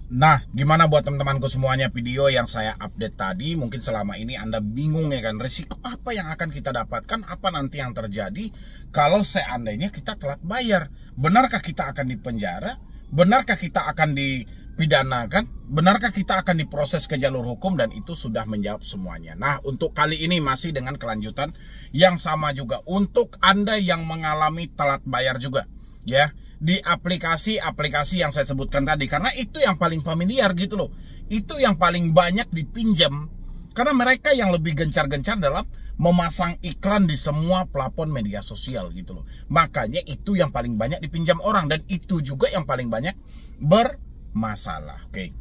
Nah, gimana buat teman-temanku semuanya, video yang saya update tadi, mungkin selama ini Anda bingung ya kan, risiko apa yang akan kita dapatkan, apa nanti yang terjadi kalau seandainya kita telat bayar. Benarkah kita akan dipenjara? Benarkah kita akan dipidanakan? Benarkah kita akan diproses ke jalur hukum? Dan itu sudah menjawab semuanya. Nah, untuk kali ini masih dengan kelanjutan yang sama juga. Untuk Anda yang mengalami telat bayar juga, ya, di aplikasi-aplikasi yang saya sebutkan tadi, karena itu yang paling familiar gitu loh, itu yang paling banyak dipinjam, karena mereka yang lebih gencar-gencar dalam memasang iklan di semua platform media sosial gitu loh. Makanya itu yang paling banyak dipinjam orang, dan itu juga yang paling banyak bermasalah. Oke.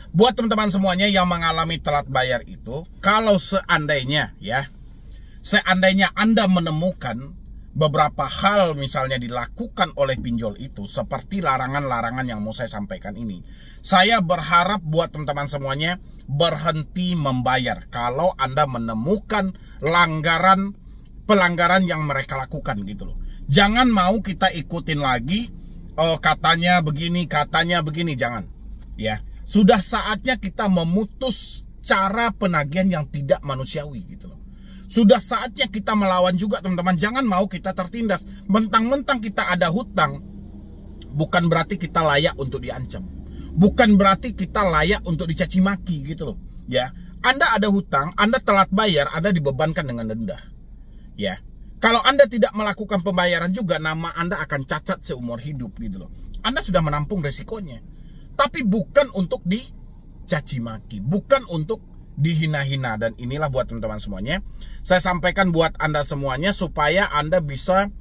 Buat teman-teman semuanya yang mengalami telat bayar itu, kalau seandainya Anda menemukan beberapa hal misalnya dilakukan oleh pinjol itu, seperti larangan-larangan yang mau saya sampaikan ini, saya berharap buat teman-teman semuanya berhenti membayar kalau Anda menemukan pelanggaran yang mereka lakukan gitu loh. Jangan mau kita ikutin lagi, katanya begini, jangan. Ya, sudah saatnya kita memutus cara penagihan yang tidak manusiawi gitu loh. Sudah saatnya kita melawan juga teman-teman. Jangan mau kita tertindas. Mentang-mentang kita ada hutang, bukan berarti kita layak untuk diancam. Bukan berarti kita layak untuk dicaci maki gitu loh. Ya, Anda ada hutang, Anda telat bayar, Anda dibebankan dengan denda. Ya, kalau Anda tidak melakukan pembayaran juga, nama Anda akan cacat seumur hidup gitu loh. Anda sudah menampung resikonya. Tapi bukan untuk dicaci maki, bukan untuk dihina-hina. Dan inilah buat teman-teman semuanya, saya sampaikan buat Anda semuanya supaya Anda bisa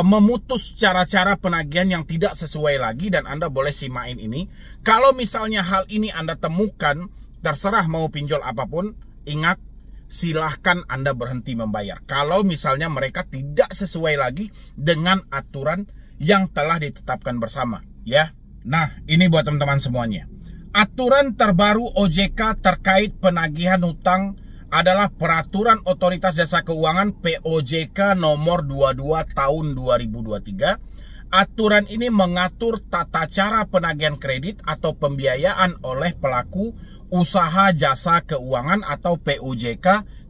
memutus cara-cara penagihan yang tidak sesuai lagi. Dan Anda boleh simain ini. Kalau misalnya hal ini Anda temukan, terserah mau pinjol apapun, ingat, silahkan Anda berhenti membayar kalau misalnya mereka tidak sesuai lagi dengan aturan yang telah ditetapkan bersama, ya. Nah, ini buat teman-teman semuanya. Aturan terbaru OJK terkait penagihan hutang adalah Peraturan Otoritas Jasa Keuangan POJK nomor 22 tahun 2023. Aturan ini mengatur tata cara penagihan kredit atau pembiayaan oleh pelaku usaha jasa keuangan atau PUJK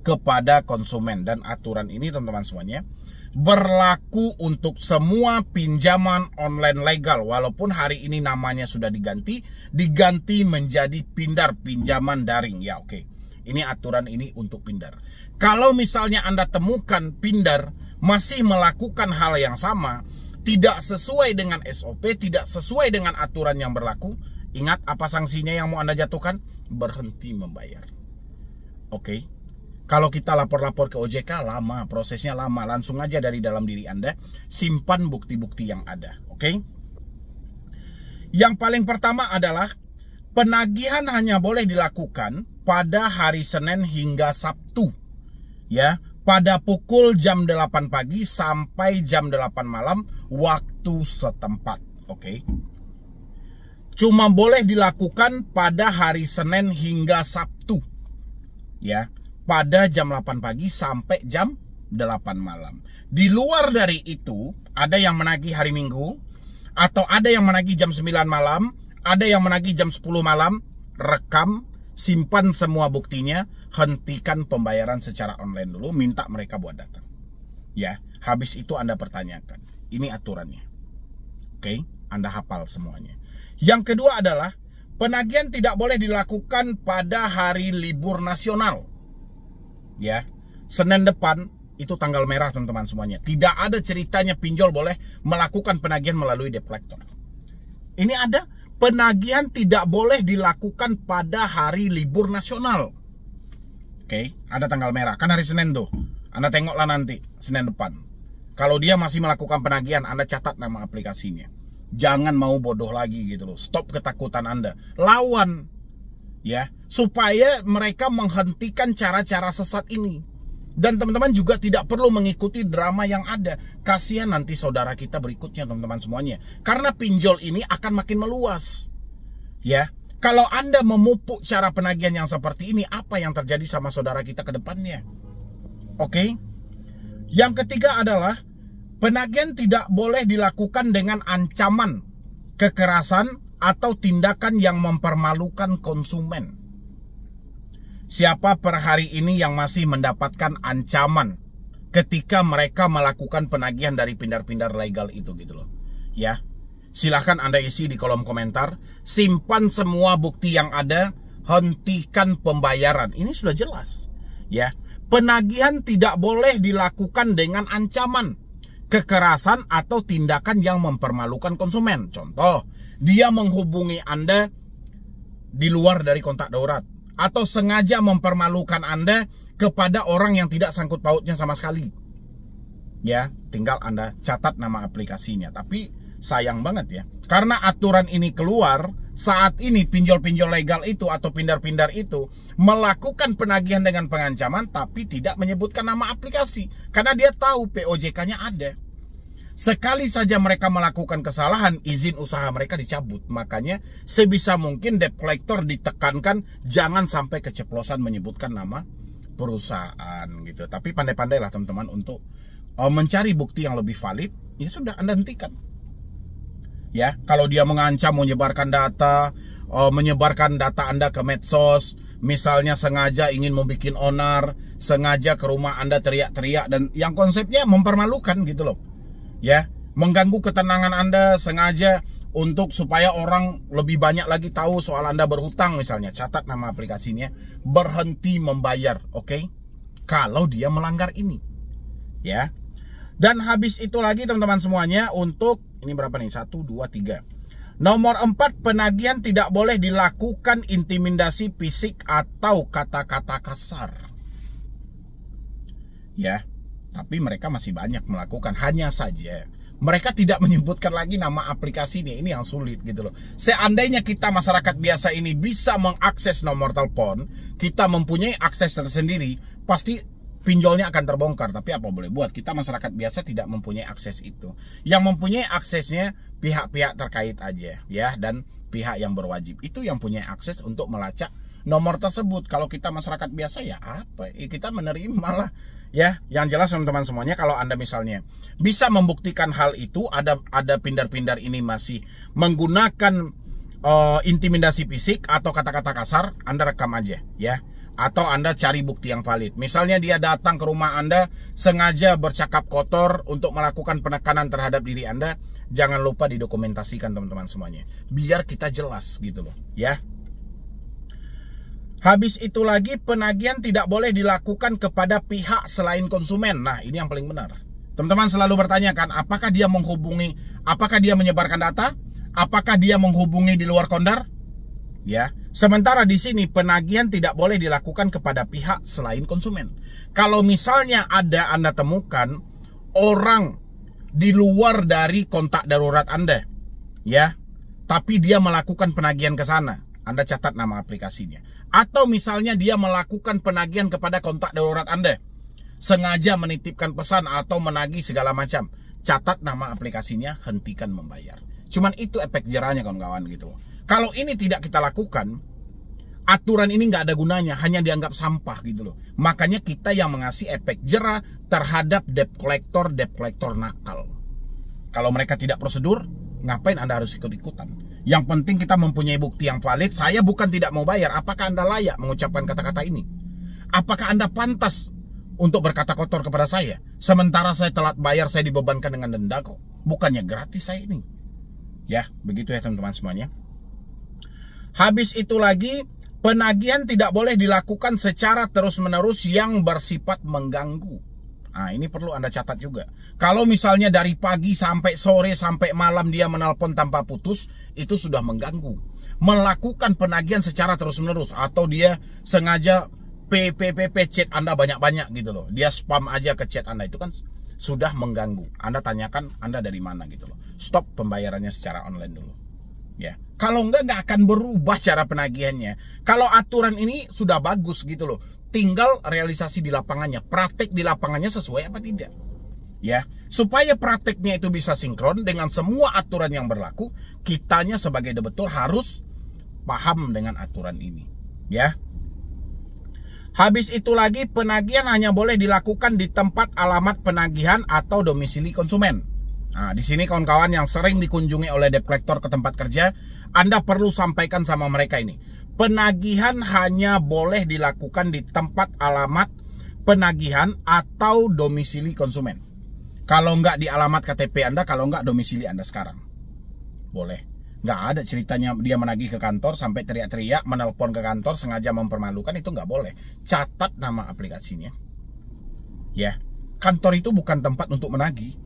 kepada konsumen. Dan aturan ini teman-teman semuanya berlaku untuk semua pinjaman online legal, walaupun hari ini namanya sudah diganti menjadi Pindar, pinjaman daring. Ya, oke. Ini aturan ini untuk Pindar. Kalau misalnya Anda temukan Pindar masih melakukan hal yang sama, tidak sesuai dengan SOP, tidak sesuai dengan aturan yang berlaku, ingat apa sanksinya yang mau Anda jatuhkan? Berhenti membayar. Oke. Kalau kita lapor-lapor ke OJK lama, prosesnya lama. Langsung aja dari dalam diri Anda simpan bukti-bukti yang ada. Oke? Yang paling pertama adalah penagihan hanya boleh dilakukan pada hari Senin hingga Sabtu. Ya, pada pukul jam 8 pagi sampai jam 8 malam waktu setempat. Oke? Cuma boleh dilakukan pada hari Senin hingga Sabtu. Ya, pada jam 8 pagi sampai jam 8 malam. Di luar dari itu, ada yang menagih hari Minggu, atau ada yang menagih jam 9 malam, ada yang menagih jam 10 malam. Rekam, simpan semua buktinya, hentikan pembayaran secara online dulu, minta mereka buat datang. Ya, habis itu Anda pertanyakan. Ini aturannya. Oke, Anda hafal semuanya. Yang kedua adalah penagihan tidak boleh dilakukan pada hari libur nasional. Ya, Senin depan itu tanggal merah teman-teman semuanya. Tidak ada ceritanya pinjol boleh melakukan penagihan melalui debt collector. Ini ada, penagihan tidak boleh dilakukan pada hari libur nasional. Oke, ada tanggal merah, kan hari Senin tuh. Anda tengoklah nanti Senin depan. Kalau dia masih melakukan penagihan, Anda catat nama aplikasinya. Jangan mau bodoh lagi gitu loh. Stop ketakutan Anda. Lawan. Ya, supaya mereka menghentikan cara-cara sesat ini. Dan teman-teman juga tidak perlu mengikuti drama yang ada. Kasihan nanti saudara kita berikutnya teman-teman semuanya. Karena pinjol ini akan makin meluas. Ya, kalau Anda memupuk cara penagihan yang seperti ini, apa yang terjadi sama saudara kita ke depannya? Oke. Yang ketiga adalah penagihan tidak boleh dilakukan dengan ancaman, kekerasan, atau tindakan yang mempermalukan konsumen. Siapa per hari ini yang masih mendapatkan ancaman ketika mereka melakukan penagihan dari pindar-pindar legal itu gitu loh. Ya. Silahkan Anda isi di kolom komentar, simpan semua bukti yang ada, hentikan pembayaran. Ini sudah jelas. Ya. Penagihan tidak boleh dilakukan dengan ancaman, kekerasan atau tindakan yang mempermalukan konsumen. Contoh, dia menghubungi Anda di luar dari kontak darurat, atau sengaja mempermalukan Anda kepada orang yang tidak sangkut pautnya sama sekali. Ya, tinggal Anda catat nama aplikasinya. Tapi sayang banget ya, karena aturan ini keluar, saat ini pinjol-pinjol legal itu atau pindar-pindar itu melakukan penagihan dengan pengancaman tapi tidak menyebutkan nama aplikasi. Karena dia tahu POJK-nya ada. Sekali saja mereka melakukan kesalahan, izin usaha mereka dicabut. Makanya sebisa mungkin debt collector ditekankan jangan sampai keceplosan menyebutkan nama perusahaan gitu. Tapi pandai-pandailah teman-teman untuk mencari bukti yang lebih valid. Ya sudah, Anda hentikan. Ya, kalau dia mengancam menyebarkan data Anda ke medsos, misalnya sengaja ingin membuat onar, sengaja ke rumah Anda teriak-teriak, dan yang konsepnya mempermalukan gitu loh. Ya, mengganggu ketenangan Anda sengaja untuk supaya orang lebih banyak lagi tahu soal Anda berhutang misalnya. Catat nama aplikasinya, berhenti membayar, oke? Kalau dia melanggar ini. Ya. Dan habis itu lagi teman-teman semuanya untuk, ini berapa nih? 1, 2, 3. Nomor 4, penagihan tidak boleh dilakukan intimidasi fisik atau kata-kata kasar. Ya. Tapi mereka masih banyak melakukan, hanya saja mereka tidak menyebutkan lagi nama aplikasinya. Ini yang sulit gitu loh. Seandainya kita masyarakat biasa ini bisa mengakses nomor telepon, kita mempunyai akses tersendiri, pasti pinjolnya akan terbongkar. Tapi apa boleh buat, kita masyarakat biasa tidak mempunyai akses itu. Yang mempunyai aksesnya pihak-pihak terkait aja ya, dan pihak yang berwajib. Itu yang punya akses untuk melacak nomor tersebut. Kalau kita masyarakat biasa ya apa? Kita menerima lah. Ya, yang jelas teman-teman semuanya, kalau Anda misalnya bisa membuktikan hal itu, ada pindar-pindar ini masih menggunakan intimidasi fisik atau kata-kata kasar, Anda rekam aja ya. Atau Anda cari bukti yang valid. Misalnya dia datang ke rumah Anda sengaja bercakap kotor untuk melakukan penekanan terhadap diri Anda, jangan lupa didokumentasikan teman-teman semuanya. Biar kita jelas gitu loh, ya. Habis itu lagi, penagihan tidak boleh dilakukan kepada pihak selain konsumen. Nah, ini yang paling benar. Teman-teman selalu bertanyakan, apakah dia menghubungi, apakah dia menyebarkan data, apakah dia menghubungi di luar kondar? Ya, sementara di sini penagihan tidak boleh dilakukan kepada pihak selain konsumen. Kalau misalnya ada Anda temukan orang di luar dari kontak darurat Anda, ya, tapi dia melakukan penagihan ke sana, Anda catat nama aplikasinya. Atau misalnya dia melakukan penagihan kepada kontak darurat Anda, sengaja menitipkan pesan atau menagih segala macam, catat nama aplikasinya, hentikan membayar. Cuman itu efek jerahnya kawan-kawan gitu. Kalau ini tidak kita lakukan, aturan ini nggak ada gunanya, hanya dianggap sampah gitu loh. Makanya kita yang mengasih efek jerah terhadap debt collector nakal. Kalau mereka tidak prosedur, ngapain Anda harus ikut-ikutan? Yang penting kita mempunyai bukti yang valid. Saya bukan tidak mau bayar. Apakah Anda layak mengucapkan kata-kata ini? Apakah Anda pantas untuk berkata kotor kepada saya? Sementara saya telat bayar, saya dibebankan dengan denda kok. Bukannya gratis saya ini. Ya, begitu ya teman-teman semuanya. Habis itu lagi, penagihan tidak boleh dilakukan secara terus-menerus yang bersifat mengganggu. Nah, ini perlu Anda catat juga. Kalau misalnya dari pagi sampai sore sampai malam dia menelpon tanpa putus, itu sudah mengganggu. Melakukan penagihan secara terus-menerus, atau dia sengaja chat Anda banyak-banyak gitu loh. Dia spam aja ke chat Anda, itu kan sudah mengganggu. Anda tanyakan Anda dari mana gitu loh. Stop pembayarannya secara online dulu. Ya, kalau nggak akan berubah cara penagihannya. Kalau aturan ini sudah bagus gitu loh, tinggal realisasi di lapangannya, praktek di lapangannya sesuai apa tidak. Ya, supaya prakteknya itu bisa sinkron dengan semua aturan yang berlaku, kitanya sebagai debitur harus paham dengan aturan ini. Ya. Habis itu lagi, penagihan hanya boleh dilakukan di tempat alamat penagihan atau domisili konsumen. Nah, di sini kawan-kawan yang sering dikunjungi oleh debt collector ke tempat kerja, Anda perlu sampaikan sama mereka ini. Penagihan hanya boleh dilakukan di tempat alamat penagihan atau domisili konsumen. Kalau nggak di alamat KTP Anda, kalau nggak domisili Anda sekarang. Boleh. Nggak ada ceritanya dia menagih ke kantor sampai teriak-teriak, menelpon ke kantor sengaja mempermalukan, itu nggak boleh. Catat nama aplikasinya. Ya, kantor itu bukan tempat untuk menagih.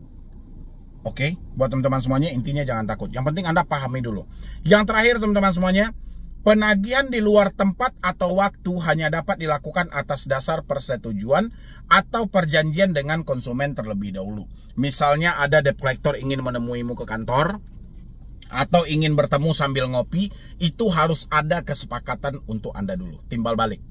Oke, buat teman-teman semuanya intinya jangan takut. Yang penting Anda pahami dulu. Yang terakhir teman-teman semuanya, penagihan di luar tempat atau waktu hanya dapat dilakukan atas dasar persetujuan atau perjanjian dengan konsumen terlebih dahulu. Misalnya ada debt collector ingin menemuimu ke kantor atau ingin bertemu sambil ngopi, itu harus ada kesepakatan untuk Anda dulu, timbal balik.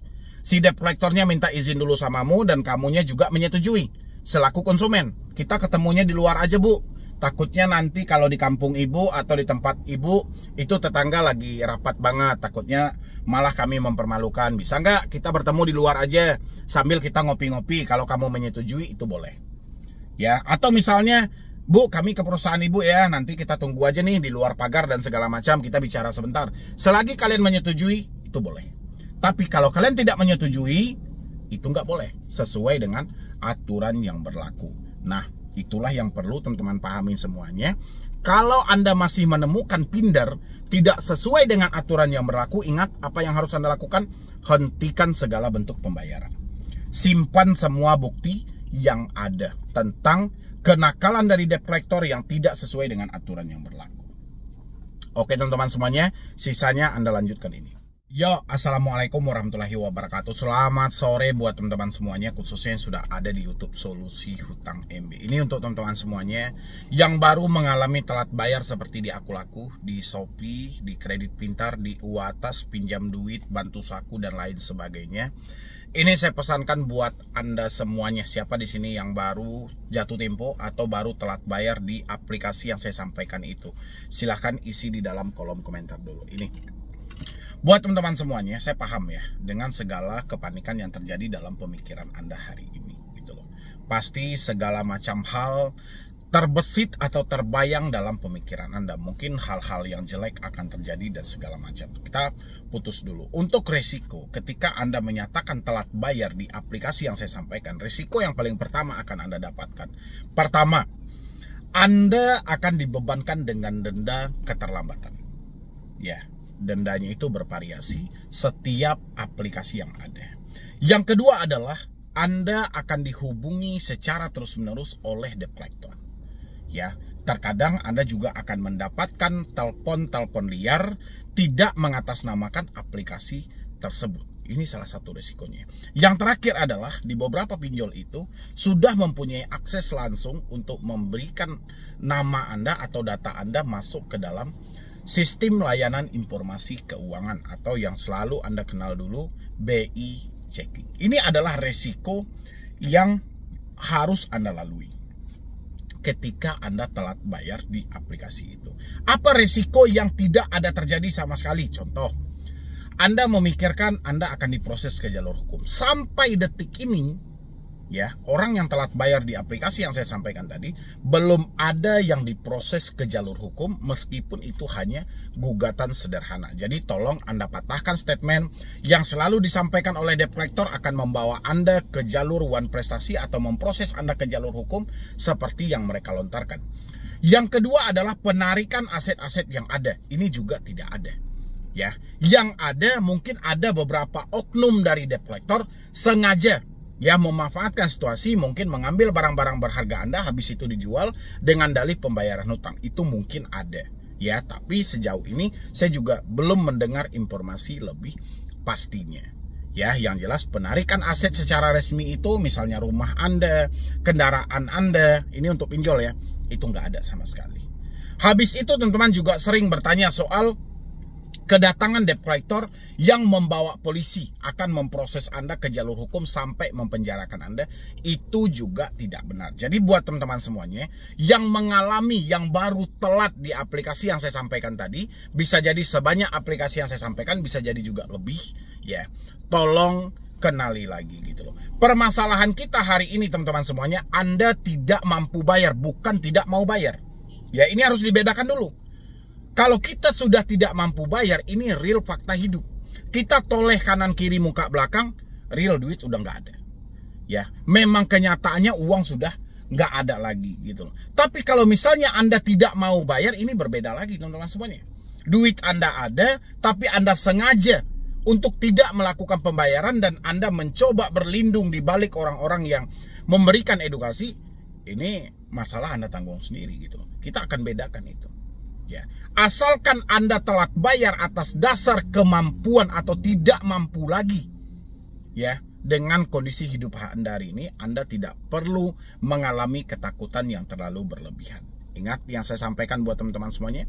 Si debt collectornya minta izin dulu samamu dan kamunya juga menyetujui. Selaku konsumen, kita ketemunya di luar aja bu. Takutnya nanti kalau di kampung ibu atau di tempat ibu itu tetangga lagi rapat banget, takutnya malah kami mempermalukan. Bisa nggak kita bertemu di luar aja sambil kita ngopi-ngopi? Kalau kamu menyetujui itu boleh. Ya, atau misalnya, bu kami ke perusahaan ibu ya, nanti kita tunggu aja nih di luar pagar dan segala macam, kita bicara sebentar. Selagi kalian menyetujui itu boleh. Tapi kalau kalian tidak menyetujui itu nggak boleh, sesuai dengan aturan yang berlaku. Nah, itulah yang perlu teman-teman pahami semuanya. Kalau Anda masih menemukan pinder tidak sesuai dengan aturan yang berlaku, ingat apa yang harus Anda lakukan? Hentikan segala bentuk pembayaran. Simpan semua bukti yang ada tentang kenakalan dari debt collector yang tidak sesuai dengan aturan yang berlaku. Oke teman-teman semuanya, sisanya Anda lanjutkan ini. Yo, assalamualaikum warahmatullahi wabarakatuh. Selamat sore buat teman-teman semuanya, khususnya yang sudah ada di YouTube Solusi Hutang MB. Ini untuk teman-teman semuanya yang baru mengalami telat bayar seperti di Akulaku, di Shopee, di Kredit Pintar, di Uatas, pinjam duit, bantu saku dan lain sebagainya. Ini saya pesankan buat Anda semuanya, siapa di sini yang baru jatuh tempo atau baru telat bayar di aplikasi yang saya sampaikan itu. Silahkan isi di dalam kolom komentar dulu. Ini buat teman-teman semuanya, saya paham ya dengan segala kepanikan yang terjadi dalam pemikiran Anda hari ini, gitu loh. Pasti segala macam hal terbesit atau terbayang dalam pemikiran Anda. Mungkin hal-hal yang jelek akan terjadi dan segala macam. Kita putus dulu. Untuk resiko ketika Anda menyatakan telat bayar di aplikasi yang saya sampaikan, resiko yang paling pertama akan Anda dapatkan. Pertama, Anda akan dibebankan dengan denda keterlambatan. Ya. Dendanya itu bervariasi setiap aplikasi yang ada. Yang kedua adalah Anda akan dihubungi secara terus-menerus oleh debt collector. Ya, terkadang Anda juga akan mendapatkan telepon-telepon liar tidak mengatasnamakan aplikasi tersebut. Ini salah satu resikonya. Yang terakhir adalah di beberapa pinjol itu sudah mempunyai akses langsung untuk memberikan nama Anda atau data Anda masuk ke dalam sistem layanan informasi keuangan atau yang selalu Anda kenal dulu, BI checking. Ini adalah resiko yang harus Anda lalui ketika Anda telat bayar di aplikasi itu. Apa resiko yang tidak ada terjadi sama sekali? Contoh, Anda memikirkan Anda akan diproses ke jalur hukum. Sampai detik ini, ya, orang yang telat bayar di aplikasi yang saya sampaikan tadi belum ada yang diproses ke jalur hukum, meskipun itu hanya gugatan sederhana. Jadi tolong Anda patahkan statement yang selalu disampaikan oleh debt collector akan membawa Anda ke jalur one prestasi atau memproses Anda ke jalur hukum seperti yang mereka lontarkan. Yang kedua adalah penarikan aset-aset yang ada. Ini juga tidak ada. Ya, yang ada mungkin ada beberapa oknum dari debt collector sengaja ya memanfaatkan situasi, mungkin mengambil barang-barang berharga Anda, habis itu dijual dengan dalih pembayaran hutang. Itu mungkin ada, ya. Tapi sejauh ini saya juga belum mendengar informasi lebih pastinya. Ya, yang jelas penarikan aset secara resmi itu, misalnya rumah Anda, kendaraan Anda, ini untuk pinjol ya, itu nggak ada sama sekali. Habis itu teman-teman juga sering bertanya soal kedatangan debt collector yang membawa polisi akan memproses Anda ke jalur hukum sampai mempenjarakan Anda. Itu juga tidak benar. Jadi buat teman-teman semuanya yang mengalami, yang baru telat di aplikasi yang saya sampaikan tadi, bisa jadi sebanyak aplikasi yang saya sampaikan, bisa jadi juga lebih, ya. Tolong kenali lagi gitu loh. Permasalahan kita hari ini teman-teman semuanya, Anda tidak mampu bayar, bukan tidak mau bayar. Ya, ini harus dibedakan dulu. Kalau kita sudah tidak mampu bayar, ini real fakta hidup. Kita toleh kanan kiri muka belakang, real duit udah nggak ada. Ya, memang kenyataannya uang sudah nggak ada lagi gitu loh. Tapi kalau misalnya Anda tidak mau bayar, ini berbeda lagi teman-teman semuanya. Duit Anda ada, tapi Anda sengaja untuk tidak melakukan pembayaran dan Anda mencoba berlindung di balik orang-orang yang memberikan edukasi, ini masalah Anda tanggung sendiri gitu loh. Kita akan bedakan itu. Ya, asalkan Anda telat bayar atas dasar kemampuan atau tidak mampu lagi, ya, dengan kondisi hidup Anda hari ini, Anda tidak perlu mengalami ketakutan yang terlalu berlebihan. Ingat yang saya sampaikan buat teman-teman semuanya,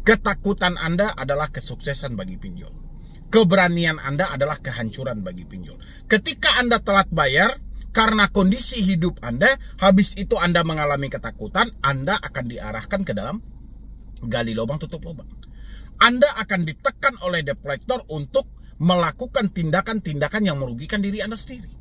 ketakutan Anda adalah kesuksesan bagi pinjol. Keberanian Anda adalah kehancuran bagi pinjol. Ketika Anda telat bayar karena kondisi hidup Anda, habis itu Anda mengalami ketakutan, Anda akan diarahkan ke dalam gali lubang tutup lubang. Anda akan ditekan oleh debt collector untuk melakukan tindakan-tindakan yang merugikan diri Anda sendiri.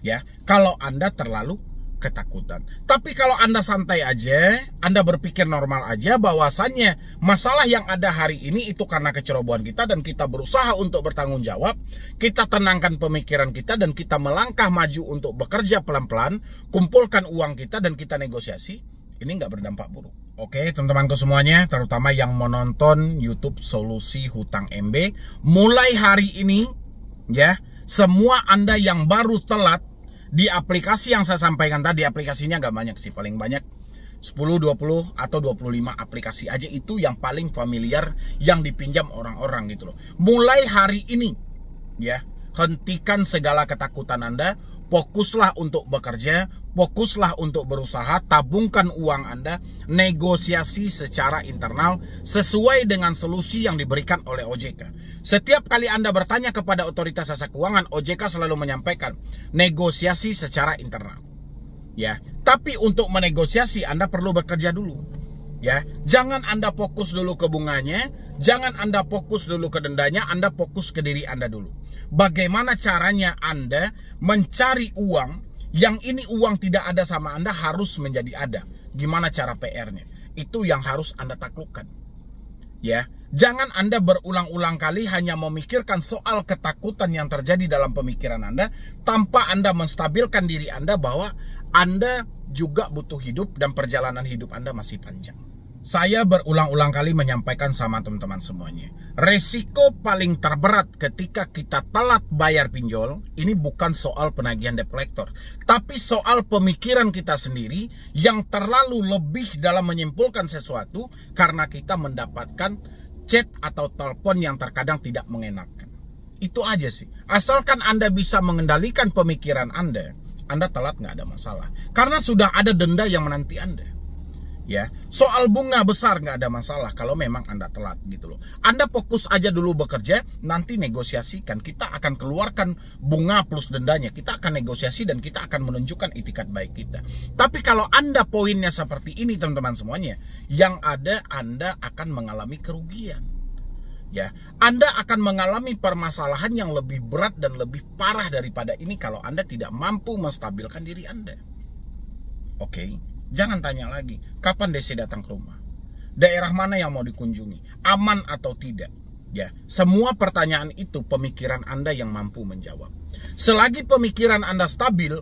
Ya, kalau Anda terlalu ketakutan. Tapi kalau Anda santai aja, Anda berpikir normal aja bahwasannya masalah yang ada hari ini itu karena kecerobohan kita dan kita berusaha untuk bertanggung jawab, kita tenangkan pemikiran kita dan kita melangkah maju untuk bekerja pelan-pelan, kumpulkan uang kita dan kita negosiasi, ini nggak berdampak buruk. Oke teman-temanku semuanya, terutama yang menonton YouTube Solusi Hutang MB, mulai hari ini ya, semua Anda yang baru telat di aplikasi yang saya sampaikan tadi, aplikasinya nggak banyak sih, paling banyak 10, 20 atau 25 aplikasi aja, itu yang paling familiar yang dipinjam orang-orang gitu loh. Mulai hari ini ya, hentikan segala ketakutan Anda, fokuslah untuk bekerja, fokuslah untuk berusaha, tabungkan uang Anda, negosiasi secara internal sesuai dengan solusi yang diberikan oleh OJK. Setiap kali Anda bertanya kepada otoritas jasa keuangan, OJK selalu menyampaikan negosiasi secara internal. Ya, tapi untuk menegosiasi Anda perlu bekerja dulu. Ya, jangan Anda fokus dulu ke bunganya, jangan Anda fokus dulu ke dendanya, Anda fokus ke diri Anda dulu. Bagaimana caranya Anda mencari uang yang ini uang tidak ada sama Anda harus menjadi ada. Gimana cara PR-nya? Itu yang harus Anda taklukkan. Ya, jangan Anda berulang-ulang kali hanya memikirkan soal ketakutan yang terjadi dalam pemikiran Anda tanpa Anda menstabilkan diri Anda bahwa Anda juga butuh hidup dan perjalanan hidup Anda masih panjang. Saya berulang-ulang kali menyampaikan sama teman-teman semuanya, resiko paling terberat ketika kita telat bayar pinjol ini bukan soal penagihan debt collector, tapi soal pemikiran kita sendiri yang terlalu lebih dalam menyimpulkan sesuatu karena kita mendapatkan chat atau telepon yang terkadang tidak mengenakan. Itu aja sih. Asalkan Anda bisa mengendalikan pemikiran Anda telat nggak ada masalah. Karena sudah ada denda yang menanti Anda. Ya, soal bunga besar nggak ada masalah kalau memang Anda telat gitu loh. Anda fokus aja dulu bekerja, nanti negosiasikan. Kita akan keluarkan bunga plus dendanya. Kita akan negosiasi dan kita akan menunjukkan itikat baik kita. Tapi kalau Anda poinnya seperti ini teman-teman semuanya, yang ada Anda akan mengalami kerugian. Ya, Anda akan mengalami permasalahan yang lebih berat dan lebih parah daripada ini kalau Anda tidak mampu menstabilkan diri Anda. Oke. Jangan tanya lagi, kapan DC datang ke rumah? Daerah mana yang mau dikunjungi? Aman atau tidak? Ya, semua pertanyaan itu pemikiran Anda yang mampu menjawab. Selagi pemikiran Anda stabil,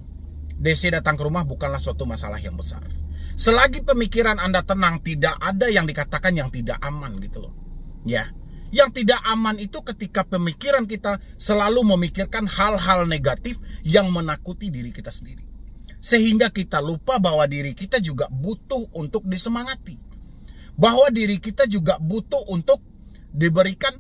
DC datang ke rumah bukanlah suatu masalah yang besar. Selagi pemikiran Anda tenang, tidak ada yang dikatakan yang tidak aman gitu loh. Ya, yang tidak aman itu ketika pemikiran kita selalu memikirkan hal-hal negatif yang menakuti diri kita sendiri. Sehingga kita lupa bahwa diri kita juga butuh untuk disemangati. Bahwa diri kita juga butuh untuk diberikan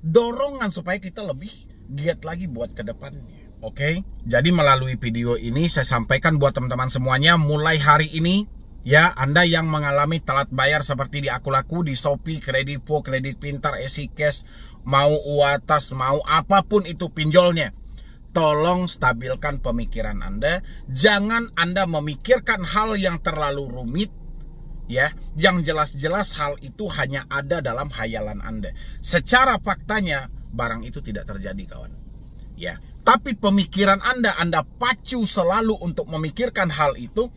dorongan supaya kita lebih giat lagi buat ke depannya. Oke? Jadi melalui video ini saya sampaikan buat teman-teman semuanya, mulai hari ini ya, Anda yang mengalami telat bayar seperti di Akulaku, di Shopee, Kredivo, Kredit Pintar, EasyCash, mau Uatas, mau apapun itu pinjolnya, tolong stabilkan pemikiran Anda. Jangan Anda memikirkan hal yang terlalu rumit, ya. Yang jelas-jelas hal itu hanya ada dalam hayalan Anda. Secara faktanya barang itu tidak terjadi, kawan. Ya, tapi pemikiran Anda pacu selalu untuk memikirkan hal itu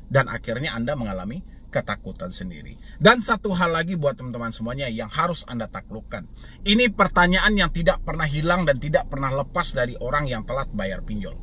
dan akhirnya Anda mengalami ketakutan sendiri. Dan satu hal lagi buat teman-teman semuanya yang harus Anda taklukkan. Ini pertanyaan yang tidak pernah hilang dan tidak pernah lepas dari orang yang telat bayar pinjol.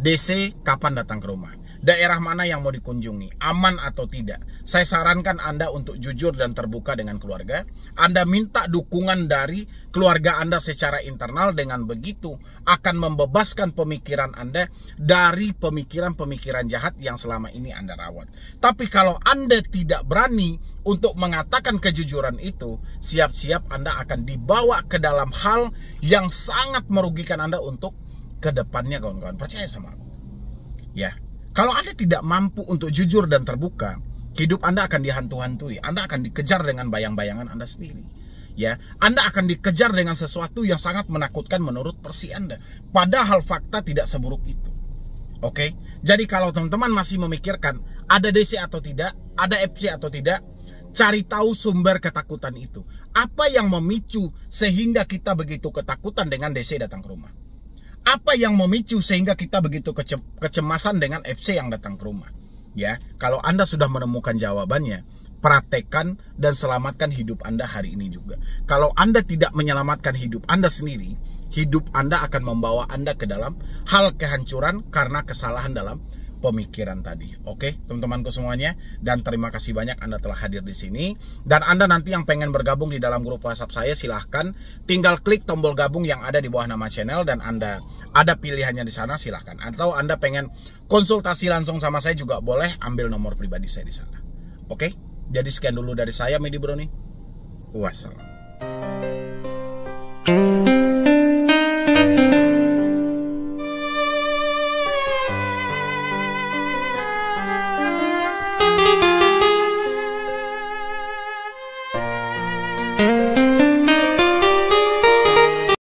DC kapan datang ke rumah? Daerah mana yang mau dikunjungi? Aman atau tidak? Saya sarankan Anda untuk jujur dan terbuka dengan keluarga. Anda minta dukungan dari keluarga Anda secara internal. Dengan begitu akan membebaskan pemikiran Anda dari pemikiran-pemikiran jahat yang selama ini Anda rawat. Tapi kalau Anda tidak berani untuk mengatakan kejujuran itu, siap-siap Anda akan dibawa ke dalam hal yang sangat merugikan Anda untuk kedepannya, kawan-kawan. Percaya sama aku. Ya. Kalau Anda tidak mampu untuk jujur dan terbuka, hidup Anda akan dihantu-hantui. Anda akan dikejar dengan bayang-bayangan Anda sendiri. Ya, Anda akan dikejar dengan sesuatu yang sangat menakutkan menurut versi Anda. Padahal fakta tidak seburuk itu. Oke? Jadi kalau teman-teman masih memikirkan ada DC atau tidak, ada FC atau tidak, cari tahu sumber ketakutan itu. Apa yang memicu sehingga kita begitu ketakutan dengan DC datang ke rumah? Apa yang memicu sehingga kita begitu kecemasan dengan FC yang datang ke rumah? Ya, kalau Anda sudah menemukan jawabannya, praktekkan dan selamatkan hidup Anda hari ini juga. Kalau Anda tidak menyelamatkan hidup Anda sendiri, hidup Anda akan membawa Anda ke dalam hal kehancuran karena kesalahan dalam pemikiran tadi. Oke, teman-temanku semuanya, dan terima kasih banyak Anda telah hadir di sini. Dan Anda nanti yang pengen bergabung di dalam grup WhatsApp saya, silahkan tinggal klik tombol gabung yang ada di bawah nama channel dan Anda ada pilihannya di sana, silahkan. Atau Anda pengen konsultasi langsung sama saya juga boleh, ambil nomor pribadi saya di sana. Oke, jadi sekian dulu dari saya, Medi Broni. Wassalam.